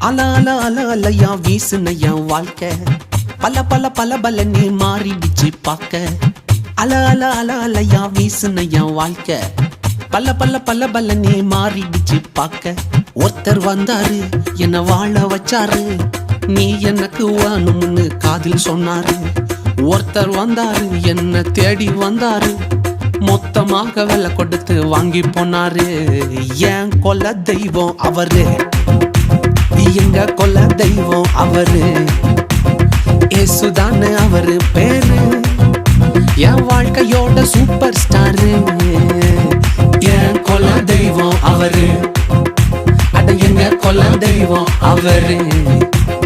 அல அல அல அலையா வீசுன என் வாழ்க்கை பல பல பல பல நீ மாறிடுச்சு பார்க்க. அல அல அல அலையா வீசுன என் வாழ்க்கை பல பல பல பல நீ மாறிடுச்சு பார்க்க. ஒருத்தர் வந்தாரு என்ன வாழ வச்சாரு, நீ எனக்கு வேணும்னு காதில் சொன்னாரு. ஒருத்தர் வந்தாரு என்ன தேடி வந்தாரு, மொத்தமாக விலை கொடுத்து வாங்கி போனாரு. என் கொல்ல தெய்வம் அவரு, எங்க கொல்ல தெய்வம் அவரு, ஏசுதானே அவரு பேரு, என் வாழ்க்கையோட சூப்பர் ஸ்டாரு. என் கொல்ல தெய்வம் அவரு, அட எங்க கொல்ல தெய்வம் அவரு.